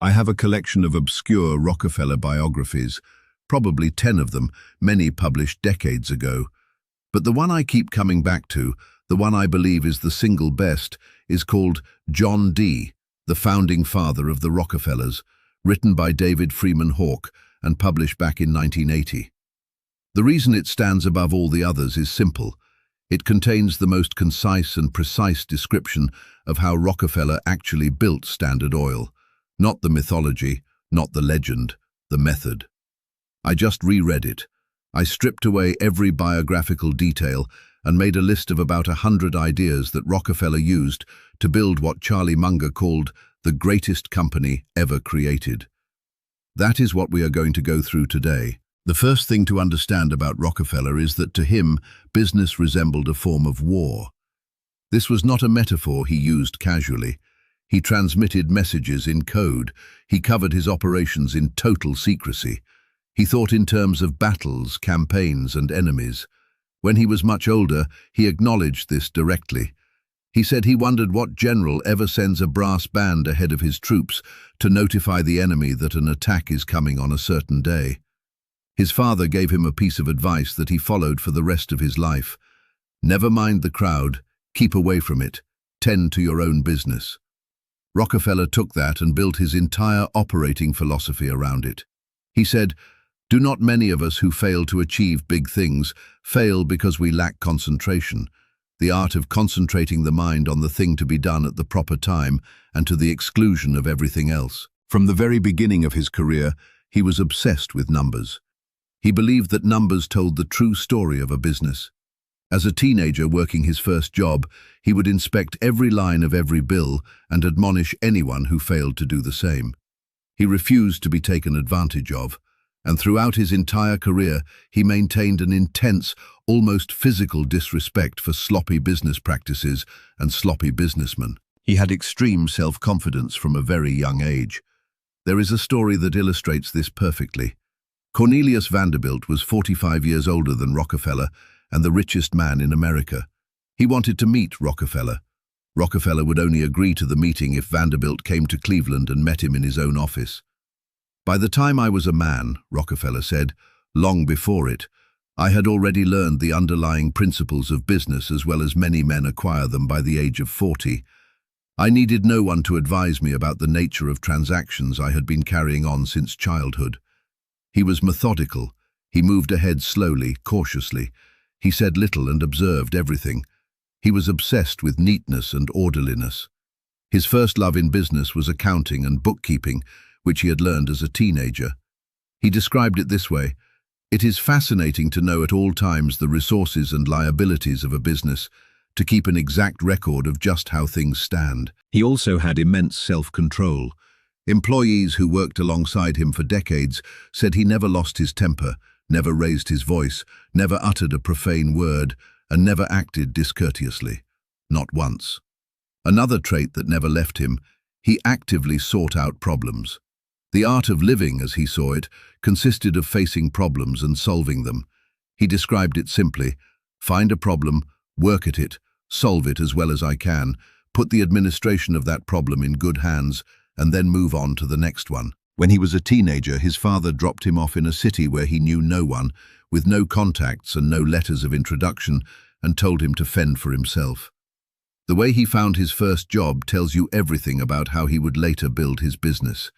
I have a collection of obscure Rockefeller biographies, probably 10 of them, many published decades ago. But the one I keep coming back to, the one I believe is the single best, is called John D., the founding father of the Rockefellers, written by David Freeman Hawke and published back in 1980. The reason it stands above all the others is simple. It contains the most concise and precise description of how Rockefeller actually built Standard Oil. Not the mythology, not the legend, the method. I just reread it. I stripped away every biographical detail and made a list of about 100 ideas that Rockefeller used to build what Charlie Munger called the greatest company ever created. That is what we are going to go through today. The first thing to understand about Rockefeller is that to him, business resembled a form of war. This was not a metaphor he used casually. He transmitted messages in code. He covered his operations in total secrecy. He thought in terms of battles, campaigns, and enemies. When he was much older, he acknowledged this directly. He said he wondered what general ever sends a brass band ahead of his troops to notify the enemy that an attack is coming on a certain day. His father gave him a piece of advice that he followed for the rest of his life. Never mind the crowd, keep away from it, tend to your own business. Rockefeller took that and built his entire operating philosophy around it. He said, "Do not many of us who fail to achieve big things fail because we lack concentration, the art of concentrating the mind on the thing to be done at the proper time and to the exclusion of everything else." From the very beginning of his career, he was obsessed with numbers. He believed that numbers told the true story of a business. As a teenager working his first job, he would inspect every line of every bill and admonish anyone who failed to do the same. He refused to be taken advantage of, and throughout his entire career, he maintained an intense, almost physical disrespect for sloppy business practices and sloppy businessmen. He had extreme self-confidence from a very young age. There is a story that illustrates this perfectly. Cornelius Vanderbilt was 45 years older than Rockefeller and the richest man in America. He wanted to meet Rockefeller. Rockefeller would only agree to the meeting if Vanderbilt came to Cleveland and met him in his own office. "By the time I was a man," Rockefeller said, "long before it, I had already learned the underlying principles of business as well as many men acquire them by the age of 40. I needed no one to advise me about the nature of transactions I had been carrying on since childhood." He was methodical. He moved ahead slowly, cautiously. He said little and observed everything. He was obsessed with neatness and orderliness. His first love in business was accounting and bookkeeping, which he had learned as a teenager. He described it this way: "It is fascinating to know at all times the resources and liabilities of a business, to keep an exact record of just how things stand." He also had immense self-control. Employees who worked alongside him for decades said he never lost his temper, never raised his voice, never uttered a profane word, and never acted discourteously. Not once. Another trait that never left him: he actively sought out problems. The art of living, as he saw it, consisted of facing problems and solving them. He described it simply: find a problem, work at it, solve it as well as I can, put the administration of that problem in good hands, and then move on to the next one. When he was a teenager, his father dropped him off in a city where he knew no one, with no contacts and no letters of introduction, and told him to fend for himself. The way he found his first job tells you everything about how he would later build his business.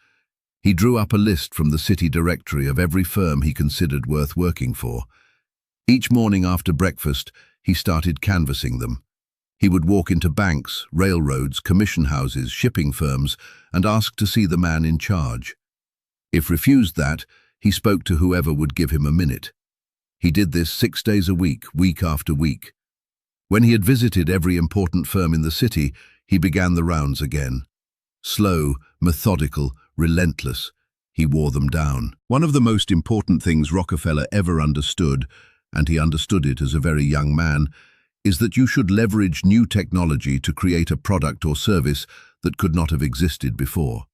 He drew up a list from the city directory of every firm he considered worth working for. Each morning after breakfast, he started canvassing them. He would walk into banks, railroads, commission houses, shipping firms, and ask to see the man in charge. If refused that, he spoke to whoever would give him a minute. He did this 6 days a week, week after week. When he had visited every important firm in the city, he began the rounds again. Slow, methodical, relentless, he wore them down. One of the most important things Rockefeller ever understood, and he understood it as a very young man, is that you should leverage new technology to create a product or service that could not have existed before.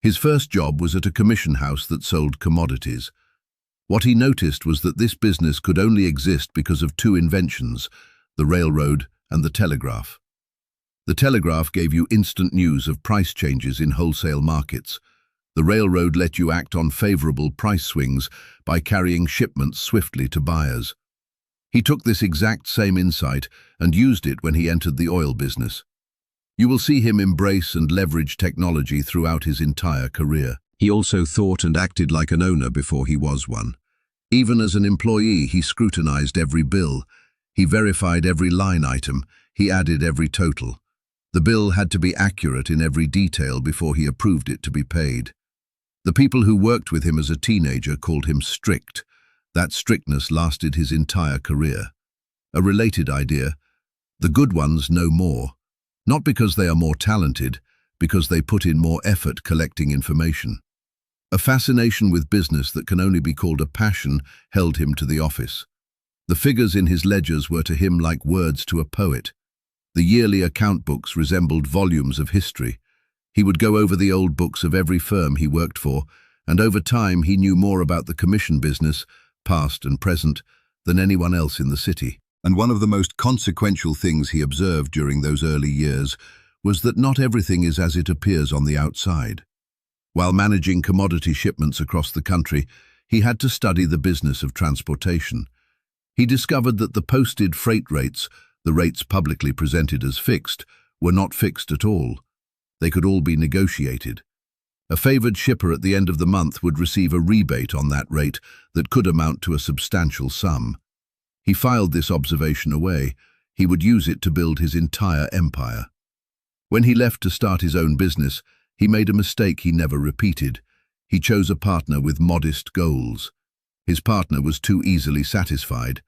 His first job was at a commission house that sold commodities. What he noticed was that this business could only exist because of two inventions: the railroad and the telegraph. The telegraph gave you instant news of price changes in wholesale markets. The railroad let you act on favorable price swings by carrying shipments swiftly to buyers. He took this exact same insight and used it when he entered the oil business. You will see him embrace and leverage technology throughout his entire career. He also thought and acted like an owner before he was one. Even as an employee, he scrutinized every bill. He verified every line item. He added every total. The bill had to be accurate in every detail before he approved it to be paid. The people who worked with him as a teenager called him strict. That strictness lasted his entire career. A related idea: the good ones know more. Not because they are more talented, because they put in more effort collecting information. A fascination with business that can only be called a passion held him to the office. The figures in his ledgers were to him like words to a poet. The yearly account books resembled volumes of history. He would go over the old books of every firm he worked for, and over time he knew more about the commission business, past and present, than anyone else in the city. And one of the most consequential things he observed during those early years was that not everything is as it appears on the outside. While managing commodity shipments across the country, he had to study the business of transportation. He discovered that the posted freight rates, the rates publicly presented as fixed, were not fixed at all. They could all be negotiated. A favored shipper at the end of the month would receive a rebate on that rate that could amount to a substantial sum. He filed this observation away. He would use it to build his entire empire. When he left to start his own business, he made a mistake he never repeated. He chose a partner with modest goals. His partner was too easily satisfied.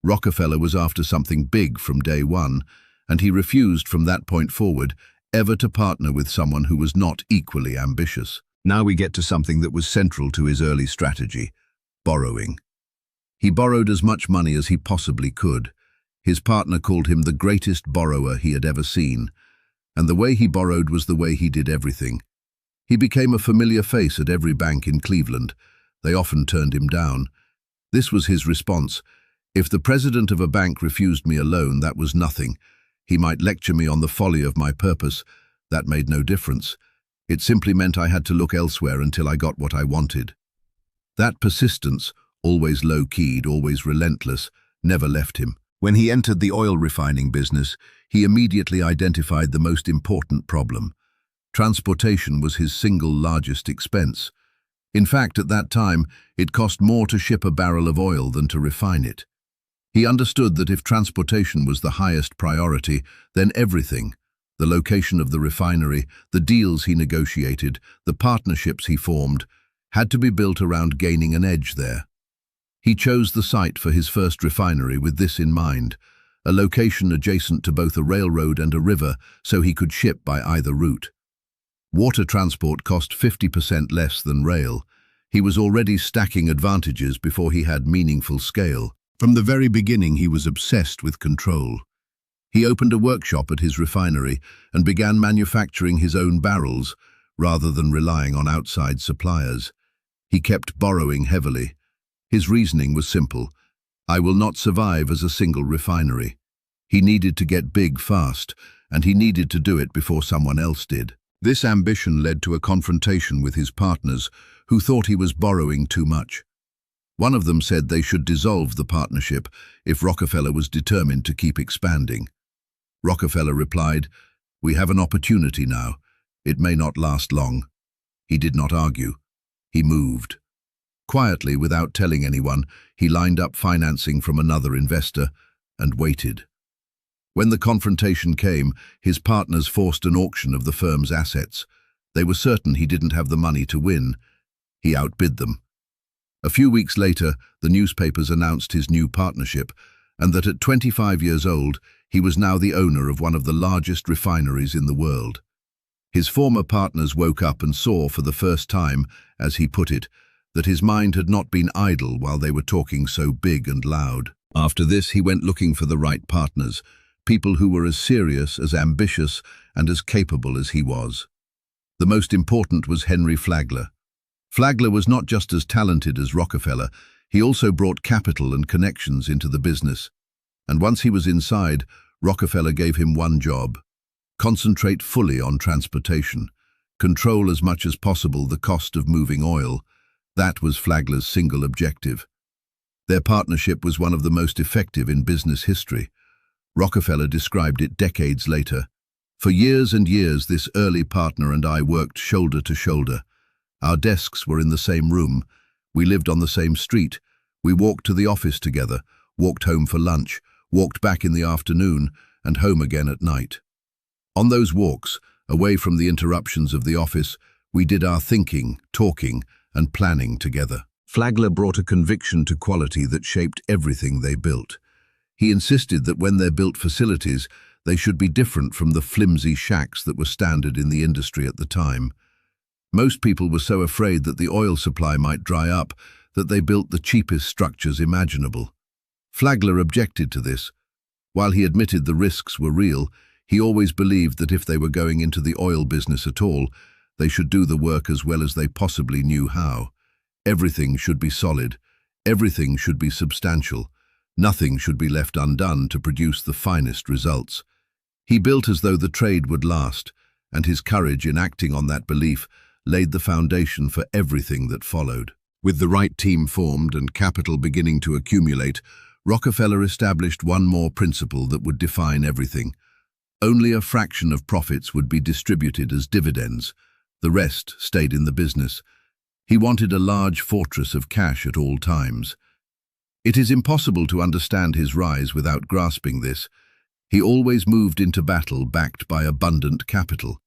Rockefeller was after something big from day one, and he refused from that point forward ever to partner with someone who was not equally ambitious. Now we get to something that was central to his early strategy: borrowing. He borrowed as much money as he possibly could. His partner called him the greatest borrower he had ever seen, and the way he borrowed was the way he did everything. He became a familiar face at every bank in Cleveland. They often turned him down. This was his response: if the president of a bank refused me a loan, that was nothing. He might lecture me on the folly of my purpose. That made no difference. It simply meant I had to look elsewhere until I got what I wanted. That persistence, always low-keyed, always relentless, never left him. When he entered the oil refining business, he immediately identified the most important problem. Transportation was his single largest expense. In fact, at that time, it cost more to ship a barrel of oil than to refine it. He understood that if transportation was the highest priority, then everything, the location of the refinery, the deals he negotiated, the partnerships he formed, had to be built around gaining an edge there. He chose the site for his first refinery with this in mind: a location adjacent to both a railroad and a river, so he could ship by either route. Water transport cost 50% less than rail. He was already stacking advantages before he had meaningful scale. From the very beginning, he was obsessed with control. He opened a workshop at his refinery and began manufacturing his own barrels, rather than relying on outside suppliers. He kept borrowing heavily. His reasoning was simple: I will not survive as a single refinery. He needed to get big fast, and he needed to do it before someone else did. This ambition led to a confrontation with his partners, who thought he was borrowing too much. One of them said they should dissolve the partnership if Rockefeller was determined to keep expanding. Rockefeller replied, "We have an opportunity now. It may not last long." He did not argue. He moved. Quietly, without telling anyone, he lined up financing from another investor and waited. When the confrontation came, his partners forced an auction of the firm's assets. They were certain he didn't have the money to win. He outbid them. A few weeks later, the newspapers announced his new partnership, and that at 25 years old, he was now the owner of one of the largest refineries in the world. His former partners woke up and saw for the first time, as he put it, that his mind had not been idle while they were talking so big and loud. After this, he went looking for the right partners, people who were as serious, as ambitious, and as capable as he was. The most important was Henry Flagler. Flagler was not just as talented as Rockefeller, he also brought capital and connections into the business. And once he was inside, Rockefeller gave him one job: concentrate fully on transportation. Control as much as possible the cost of moving oil. That was Flagler's single objective. Their partnership was one of the most effective in business history. Rockefeller described it decades later. For years and years, this early partner and I worked shoulder to shoulder. Our desks were in the same room. We lived on the same street. We walked to the office together, walked home for lunch, walked back in the afternoon, and home again at night. On those walks, away from the interruptions of the office, we did our thinking, talking, and planning together. Flagler brought a conviction to quality that shaped everything they built. He insisted that when they built facilities, they should be different from the flimsy shacks that were standard in the industry at the time. Most people were so afraid that the oil supply might dry up that they built the cheapest structures imaginable. Flagler objected to this. While he admitted the risks were real, he always believed that if they were going into the oil business at all, they should do the work as well as they possibly knew how. Everything should be solid. Everything should be substantial. Nothing should be left undone to produce the finest results. He built as though the trade would last, and his courage in acting on that belief laid the foundation for everything that followed. With the right team formed and capital beginning to accumulate, Rockefeller established one more principle that would define everything. Only a fraction of profits would be distributed as dividends. The rest stayed in the business. He wanted a large fortress of cash at all times. It is impossible to understand his rise without grasping this. He always moved into battle backed by abundant capital.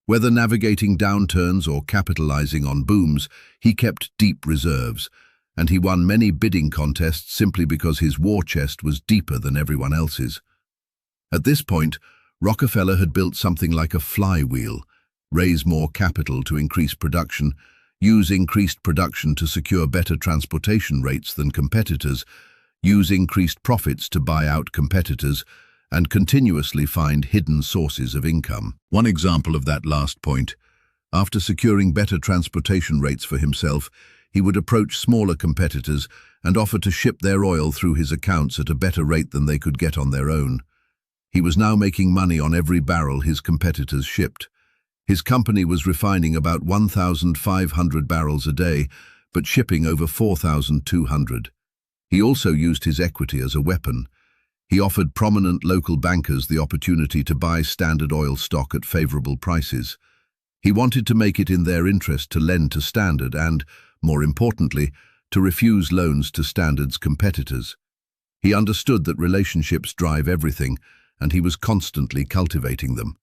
Whether navigating downturns or capitalizing on booms, he kept deep reserves, and he won many bidding contests simply because his war chest was deeper than everyone else's. At this point, Rockefeller had built something like a flywheel: raise more capital to increase production, use increased production to secure better transportation rates than competitors, use increased profits to buy out competitors, and continuously find hidden sources of income. One example of that last point: after securing better transportation rates for himself, he would approach smaller competitors and offer to ship their oil through his accounts at a better rate than they could get on their own. He was now making money on every barrel his competitors shipped. His company was refining about 1,500 barrels a day, but shipping over 4,200. He also used his equity as a weapon. He offered prominent local bankers the opportunity to buy Standard Oil stock at favorable prices. He wanted to make it in their interest to lend to Standard and, more importantly, to refuse loans to Standard's competitors. He understood that relationships drive everything, and he was constantly cultivating them.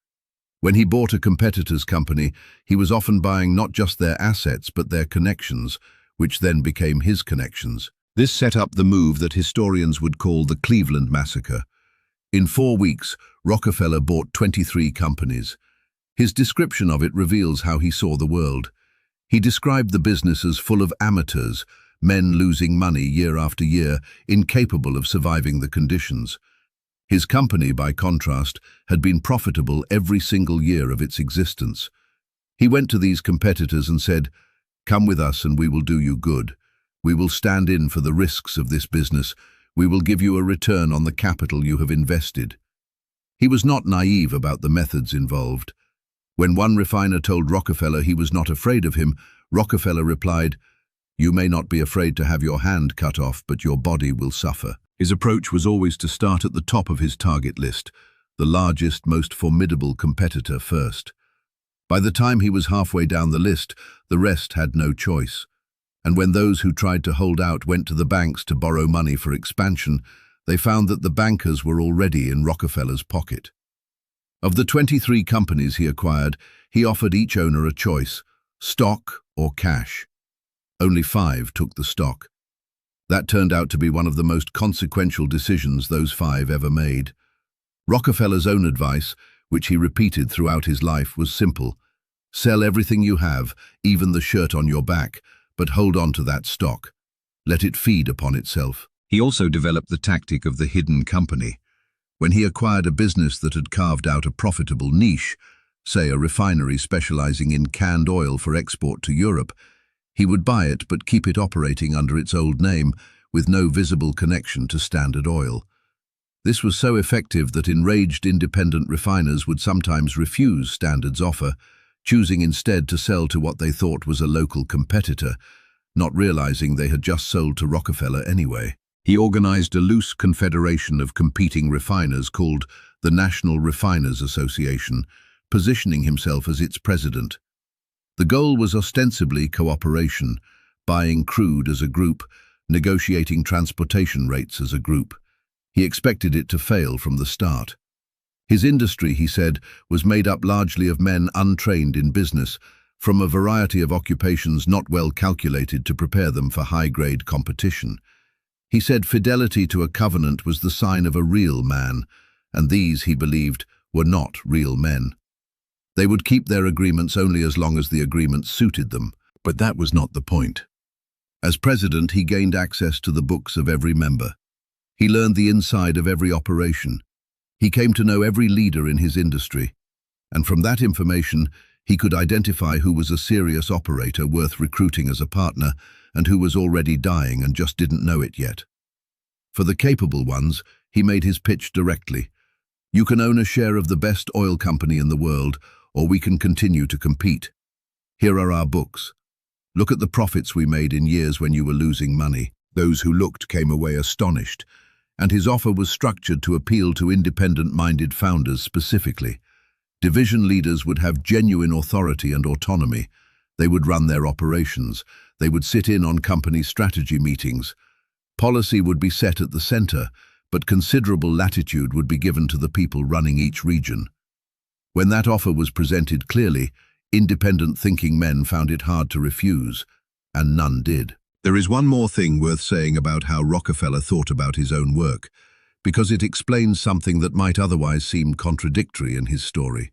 When he bought a competitor's company, he was often buying not just their assets but their connections, which then became his connections. This set up the move that historians would call the Cleveland Massacre. In 4 weeks, Rockefeller bought 23 companies. His description of it reveals how he saw the world. He described the business as full of amateurs, men losing money year after year, incapable of surviving the conditions. His company, by contrast, had been profitable every single year of its existence. He went to these competitors and said, "Come with us and we will do you good. We will stand in for the risks of this business. We will give you a return on the capital you have invested." He was not naive about the methods involved. When one refiner told Rockefeller he was not afraid of him, Rockefeller replied, "You may not be afraid to have your hand cut off, but your body will suffer." His approach was always to start at the top of his target list, the largest, most formidable competitor first. By the time he was halfway down the list, the rest had no choice. And when those who tried to hold out went to the banks to borrow money for expansion, they found that the bankers were already in Rockefeller's pocket. Of the 23 companies he acquired, he offered each owner a choice: stock or cash. Only 5 took the stock. That turned out to be one of the most consequential decisions those 5 ever made. Rockefeller's own advice, which he repeated throughout his life, was simple: sell everything you have, even the shirt on your back, but hold on to that stock. Let it feed upon itself. He also developed the tactic of the hidden company. When he acquired a business that had carved out a profitable niche, say a refinery specializing in canned oil for export to Europe, he would buy it but keep it operating under its old name, with no visible connection to Standard Oil. This was so effective that enraged independent refiners would sometimes refuse Standard's offer, choosing instead to sell to what they thought was a local competitor, not realizing they had just sold to Rockefeller anyway. He organized a loose confederation of competing refiners called the National Refiners Association, positioning himself as its president. The goal was ostensibly cooperation, buying crude as a group, negotiating transportation rates as a group. He expected it to fail from the start. His industry, he said, was made up largely of men untrained in business, from a variety of occupations not well calculated to prepare them for high-grade competition. He said fidelity to a covenant was the sign of a real man, and these, he believed, were not real men. They would keep their agreements only as long as the agreement suited them, but that was not the point. As president, he gained access to the books of every member. He learned the inside of every operation. He came to know every leader in his industry, and from that information, he could identify who was a serious operator worth recruiting as a partner and who was already dying and just didn't know it yet. For the capable ones, he made his pitch directly. You can own a share of the best oil company in the world, or we can continue to compete. Here are our books. Look at the profits we made in years when you were losing money. Those who looked came away astonished, and his offer was structured to appeal to independent-minded founders specifically. Division leaders would have genuine authority and autonomy. They would run their operations. They would sit in on company strategy meetings. Policy would be set at the center, but considerable latitude would be given to the people running each region. When that offer was presented clearly, independent thinking men found it hard to refuse, and none did. There is one more thing worth saying about how Rockefeller thought about his own work, because it explains something that might otherwise seem contradictory in his story.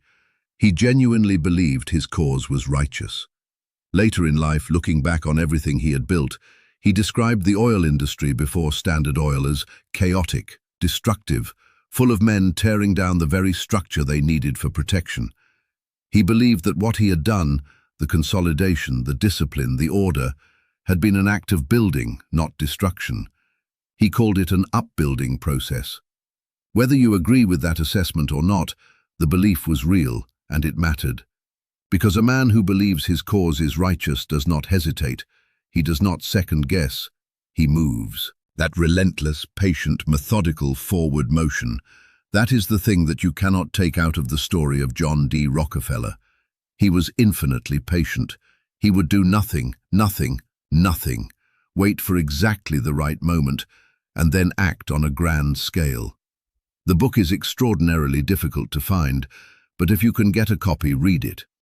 He genuinely believed his cause was righteous. Later in life, looking back on everything he had built, he described the oil industry before Standard Oil as chaotic, destructive, full of men tearing down the very structure they needed for protection. He believed that what he had done, the consolidation, the discipline, the order, had been an act of building, not destruction. He called it an upbuilding process. Whether you agree with that assessment or not, the belief was real, and it mattered. Because a man who believes his cause is righteous does not hesitate. He does not second-guess. He moves. That relentless, patient, methodical forward motion, that is the thing that you cannot take out of the story of John D. Rockefeller. He was infinitely patient. He would do nothing, nothing, nothing, wait for exactly the right moment, and then act on a grand scale. The book is extraordinarily difficult to find, but if you can get a copy, read it.